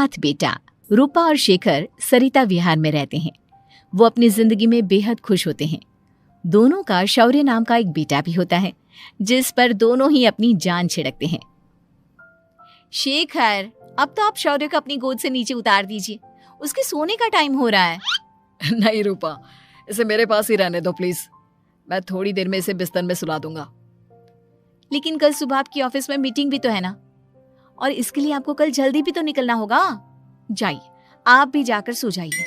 अनाथ बेटा। रूपा और शेखर सरिता विहार में रहते हैं। वो अपनी जिंदगी में बेहद खुश होते हैं। दोनों का शौर्य नाम का एक बेटा भी होता है, जिस पर दोनों ही अपनी जान छिड़कते हैं। शेखर, अब तो आप शौर्य को अपनी गोद से नीचे उतार दीजिए, उसके सोने का टाइम हो रहा है। नहीं रूपा, इसे मेरे पास ही रहने दो प्लीज। मैं थोड़ी देर में इसे बिस्तर में सुला दूंगा। लेकिन कल सुबह आपकी ऑफिस में मीटिंग भी तो है ना, और इसके लिए आपको कल जल्दी भी तो निकलना होगा। जाइए, आप भी जाकर सो जाइए।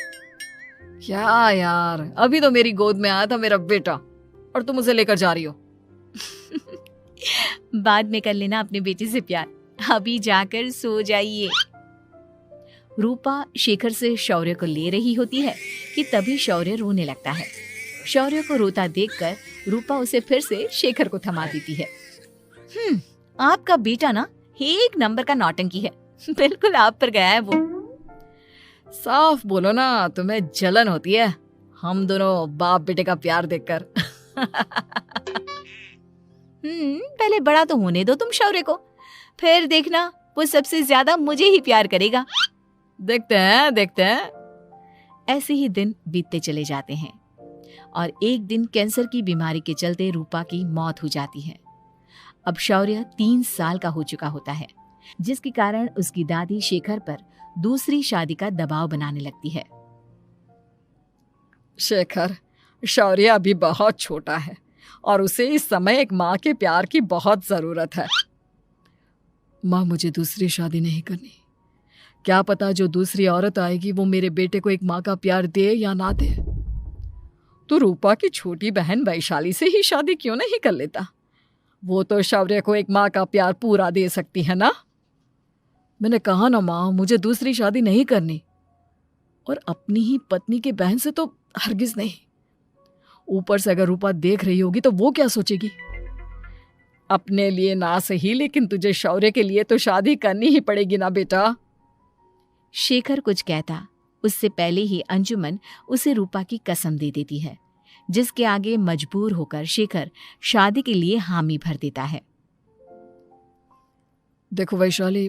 क्या यार, अभी तो मेरी गोद में आया था मेरा बेटा और तुम उसे लेकर जा रही हो। बाद में कर लेना अपने बेटे से प्यार, अभी जाकर सो जाइए। रूपा शेखर से शौर्य को ले रही होती है कि तभी शौर्य रोने लगता है। शौर्य को रोता देखकर रूपा उसे फिर से शेखर को थमा देती है। आपका बेटा ना एक नंबर का नौटंकी है, बिल्कुल आप पर गया है वो। साफ बोलो ना, तुम्हें जलन होती है हम दोनों बाप बेटे का प्यार देखकर। पहले बड़ा तो होने दो तुम शौर्य को, फिर देखना वो सबसे ज्यादा मुझे ही प्यार करेगा। देखते हैं। ऐसे ही दिन बीतते चले जाते हैं और एक दिन कैंसर की बीमारी के चलते रूपा की मौत हो जाती है। अब शौर्य 3 साल का हो चुका होता है, जिसके कारण उसकी दादी शेखर पर दूसरी शादी का दबाव बनाने लगती है। शेखर, शौर्य अभी बहुत छोटा है और उसे इस समय एक माँ के प्यार की बहुत जरूरत है। माँ, मुझे दूसरी शादी नहीं करनी। क्या पता जो दूसरी औरत आएगी वो मेरे बेटे को एक माँ का प्यार दे या ना दे। तो रूपा की छोटी बहन वैशाली से ही शादी क्यों नहीं कर लेता? वो तो शौर्य को एक माँ का प्यार पूरा दे सकती है ना। मैंने कहा ना माँ, मुझे दूसरी शादी नहीं करनी, और अपनी ही पत्नी की बहन से तो हरगिज नहीं। ऊपर से अगर रूपा देख रही होगी तो वो क्या सोचेगी? अपने लिए ना सही, लेकिन तुझे शौर्य के लिए तो शादी करनी ही पड़ेगी ना बेटा। शेखर कुछ कहता उससे पहले ही अंजुमन उसे रूपा की कसम दे देती है, जिसके आगे मजबूर होकर शेखर शादी के लिए हामी भर देता है। देखो वैशाली,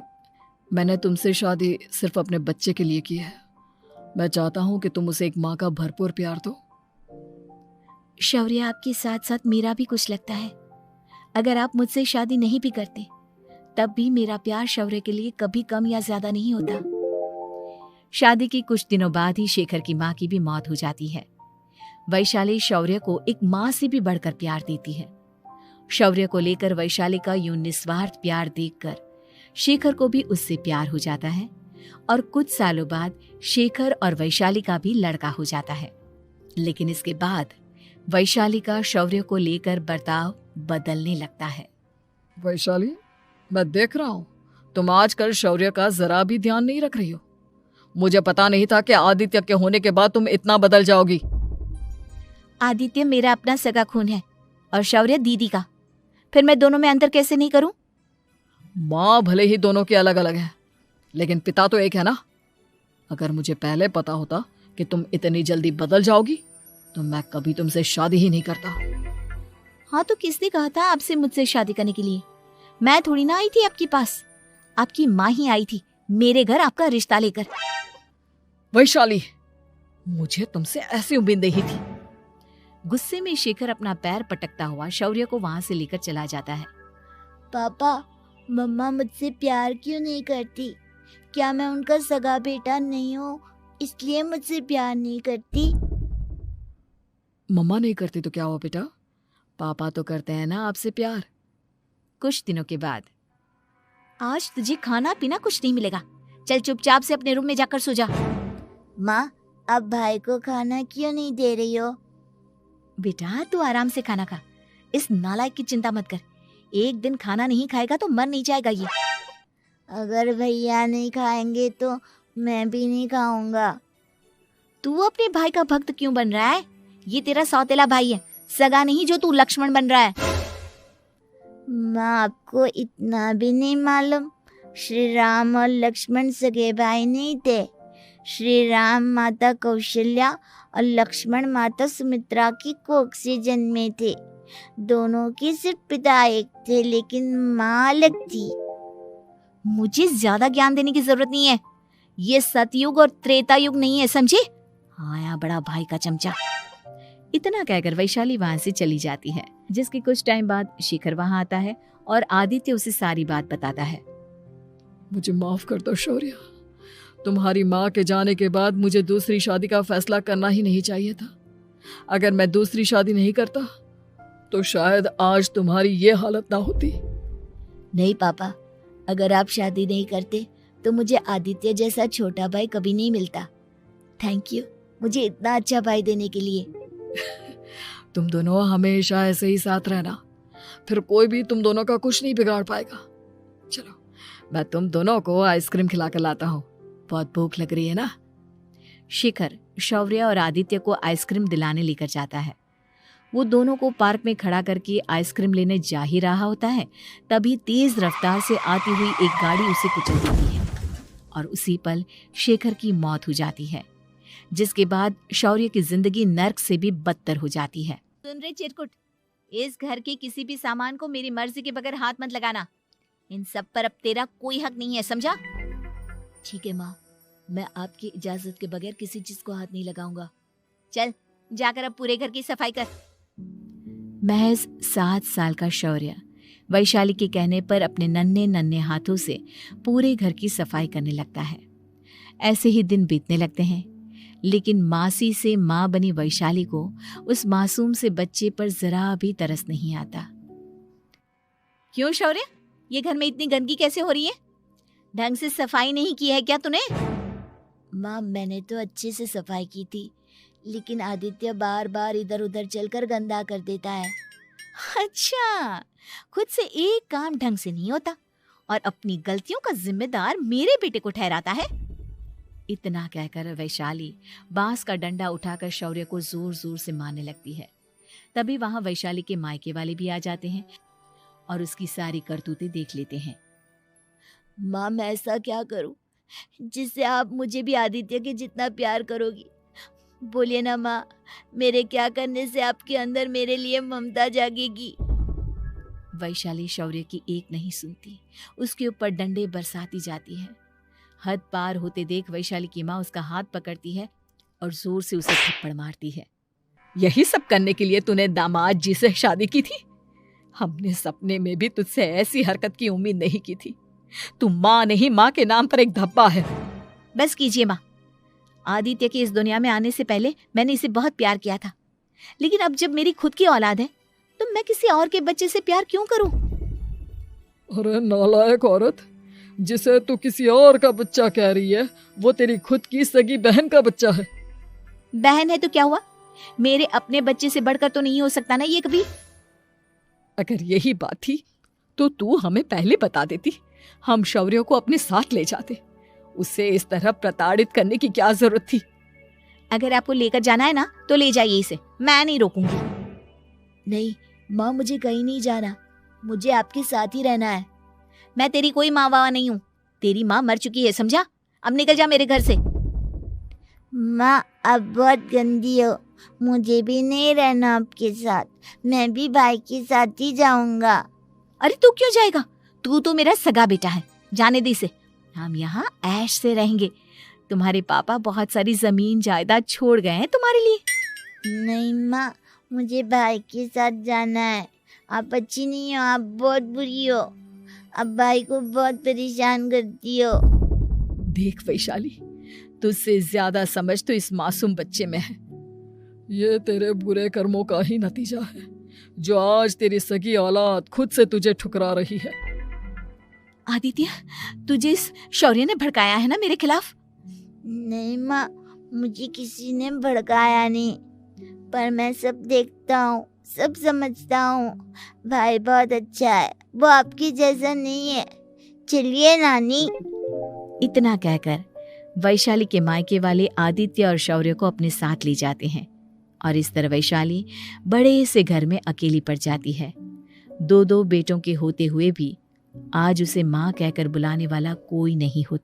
मैंने तुमसे शादी सिर्फ अपने बच्चे के लिए की है। मैं चाहता हूं कि तुम उसे एक माँ का भरपूर प्यार दो। शौर्य, आपके साथ साथ मेरा भी कुछ लगता है। अगर आप मुझसे शादी नहीं भी करते तब भी मेरा प्यार शौर्य के लिए कभी कम या ज्यादा नहीं होता। शादी के कुछ दिनों बाद ही शेखर की माँ की भी मौत हो जाती है। वैशाली शौर्य को एक माँ से भी बढ़कर प्यार देती है। शौर्य को लेकर वैशाली का यूं निस्वार्थ प्यार देखकर शेखर को भी उससे प्यार हो जाता है और कुछ सालों बाद शेखर और वैशाली का भी लड़का हो जाता है। लेकिन इसके बाद वैशाली का शौर्य को लेकर बर्ताव बदलने लगता है। वैशाली, मैं देख रहा हूँ तुम आजकल शौर्य का जरा भी ध्यान नहीं रख रही हो। मुझे पता नहीं था कि आदित्य के होने के बाद तुम इतना बदल जाओगी। आदित्य मेरा अपना सगा खून है और शौर्य दीदी का, फिर मैं दोनों में अंतर कैसे नहीं करूं? माँ भले ही दोनों के अलग अलग है, लेकिन पिता तो एक है ना। अगर मुझे पहले पता होता कि तुम इतनी जल्दी बदल जाओगी तो मैं कभी तुमसे शादी ही नहीं करता। हाँ, तो किसने कहा था आपसे मुझसे शादी करने के लिए? मैं थोड़ी ना आई थी आपके पास, आपकी माँ ही आई थी मेरे घर आपका रिश्ता लेकर। वैशाली, मुझे तुमसे ऐसी उम्मीद नहीं थी। गुस्से में शेखर अपना पैर पटकता हुआ शौर्य को वहां से लेकर चला जाता है। पापा, मम्मा मुझसे प्यार क्यों नहीं करती? क्या मैं उनका सगा बेटा नहीं हूँ इसलिए मुझसे प्यार नहीं करती? मम्मा नहीं करती तो क्या हुआ बेटा, पापा तो करते हैं ना आपसे प्यार। कुछ दिनों के बाद, आज तुझे खाना पीना कुछ नहीं मिलेगा, चल चुपचाप से अपने रूम में जाकर सो जा। माँ, अब भाई को खाना क्यों नहीं दे रही हो? बेटा तू आराम से खाना खा, इस नालायक की चिंता मत कर। एक दिन खाना नहीं खाएगा तो मर नहीं जाएगा ये। अगर भैया नहीं खाएंगे तो मैं भी नहीं खाऊंगा। तू अपने भाई का भक्त क्यों बन रहा है? ये तेरा सौतेला भाई है, सगा नहीं जो तू लक्ष्मण बन रहा है। माँ, आपको इतना भी नहीं मालूम? श्री राम और लक्ष्मण सगे भाई नहीं थे। श्री राम माता कौशल्या और लक्ष्मण माता सुमित्रा की कोख से जन्मे थे। दोनों के सिर्फ पिता एक थे लेकिन माँ अलग थी। मुझे ज्यादा ज्ञान देने की जरूरत नहीं है। ये सतयुग और त्रेता युग नहीं है, समझे? आया बड़ा भाई का चमचा। इतना कहकर वैशाली वहां से चली जाती है। जिसके कुछ टाइम बाद शिखर वहां आता है और आदित्य उसे सारी बात बताता है। मुझे माफ कर दो शौर्य, तुम्हारी माँ के जाने के बाद मुझे दूसरी शादी का फैसला करना ही नहीं चाहिए था। अगर मैं दूसरी शादी नहीं करता तो शायद आज तुम्हारी ये हालत ना होती। नहीं पापा, अगर आप शादी नहीं करते तो मुझे आदित्य जैसा छोटा भाई कभी नहीं मिलता। थैंक यू मुझे इतना अच्छा भाई देने के लिए। तुम दोनों हमेशा ऐसे ही साथ रहना, फिर कोई भी तुम दोनों का कुछ नहीं बिगाड़ पाएगा। चलो मैं तुम दोनों को आइसक्रीम खिला कर लाता हूँ, बहुत भूख लग रही है ना। शिखर शौर्य और आदित्य को आइसक्रीम दिलाने लेकर जाता है। वो दोनों को पार्क में खड़ा करके आइसक्रीम लेने जा ही रहा होता है, तभी तेज रफ्तार से आती हुई एक गाड़ी उसे कुचल देती है और उसी पल शेखर की मौत हो जाती है, जिसके बाद शौर्य की जिंदगी नर्क से भी बदतर हो जाती है। सुन रे चिरकुट, इस घर के किसी भी सामान को मेरी मर्जी के बगैर हाथ मत लगाना। इन सब पर अब तेरा कोई हक नहीं है, समझा? ठीक है माँ, मैं आपकी इजाजत के बगैर किसी चीज को हाथ नहीं लगाऊंगा। चल जाकर अब पूरे घर की सफाई कर। महज 7 साल का शौर्य वैशाली के कहने पर अपने नन्हे नन्हे हाथों से पूरे घर की सफाई करने लगता है। ऐसे ही दिन बीतने लगते हैं, लेकिन मासी से माँ बनी वैशाली को उस मासूम से बच्चे पर जरा भी तरस नहीं आता। क्यों शौर्य, ये घर में इतनी गंदगी कैसे हो रही है? ढंग से सफाई नहीं की है क्या तूने? माँ मैंने तो अच्छे से सफाई की थी, लेकिन आदित्य बार बार इधर उधर चलकर गंदा कर देता है। अच्छा, खुद से एक काम ढंग से नहीं होता और अपनी गलतियों का जिम्मेदार मेरे बेटे को ठहराता है। इतना कहकर वैशाली बांस का डंडा उठाकर शौर्य को जोर जोर से मारने लगती है। तभी वहां वैशाली के मायके वाले भी आ जाते हैं और उसकी सारी करतूतें देख लेते हैं। माँ मैं ऐसा क्या करूं जिससे आप मुझे भी आदित्य के जितना प्यार करोगी? बोलिए ना माँ, मेरे क्या करने से आपके अंदर मेरे लिए ममता जागेगी? वैशाली शौर्य की एक नहीं सुनती, उसके ऊपर डंडे बरसाती जाती है। हद पार होते देख वैशाली की माँ उसका हाथ पकड़ती है और जोर से उसे थप्पड़ मारती है। यही सब करने के लिए तूने दामाद जी से शादी की थी? हमने सपने में भी तुझसे ऐसी हरकत की उम्मीद नहीं की थी। तू माँ नहीं, माँ के नाम पर एक धब्बा है। बस कीजिए माँ, आदित्य के इस दुनिया में आने से पहले मैंने इसे बहुत प्यार किया था, लेकिन अब जब मेरी खुद की औलाद है तो मैं किसी और के बच्चे से प्यार क्यों करूं? अरे नालायक औरत, जिसे तू किसी और का बच्चा कह रही है वो तेरी खुद की सगी बहन का बच्चा है। बहन है तो क्या हुआ, मेरे अपने बच्चे से बढ़कर तो नहीं हो सकता ना ये कभी। अगर यही बात थी तो तू हमें पहले बता देती, हम शौर्य को अपने साथ ले जाते। उसे इस तरह प्रताड़ित करने की क्या जरूरत थी? अगर आपको लेकर जाना है ना तो ले जाइए इसे, मैं नहीं रोकूंगी। नहीं माँ, मुझे कहीं नहीं जाना, मुझे आपके साथ ही रहना है। मैं तेरी कोई माँ बाबा नहीं हूँ, तेरी माँ मर चुकी है, समझा? अब निकल जा मेरे घर से। माँ आप बहुत गंदी हो, मुझे भी नहीं रहना आपके साथ, मैं भी भाई के साथ ही जाऊंगा। अरे तू क्यों जाएगा, तू तो मेरा सगा बेटा है, जाने दे इसे। हम यहाँ ऐश से रहेंगे, तुम्हारे पापा बहुत सारी जमीन जायदाद छोड़ गए हैं तुम्हारे लिए। नहीं माँ, मुझे भाई के साथ जाना है। आप अच्छी नहीं हो, आप बहुत बुरी हो, आप भाई को बहुत परेशान करती हो। देख वैशाली, तुझसे ज्यादा समझ तो इस मासूम बच्चे में है। ये तेरे बुरे कर्मों का ही नतीजा है जो आज तेरी सगी औलाद खुद से तुझे ठुकरा रही है। आदित्य, तुझे इस शौर्य ने भड़काया है ना मेरे खिलाफ? नहीं माँ, मुझे किसी ने भड़काया नहीं, पर मैं सब देखता हूँ, सब समझता हूँ। भाई बहुत अच्छा है, वो आपकी जैसा नहीं है। चलिए नानी। इतना कहकर वैशाली के मायके वाले आदित्य और शौर्य को अपने साथ ले जाते हैं और इस तरह वैशाली बड़े से घर में अकेली पड़ जाती है। 2 बेटों के होते हुए भी आज उसे माँ कहकर बुलाने वाला कोई नहीं होता।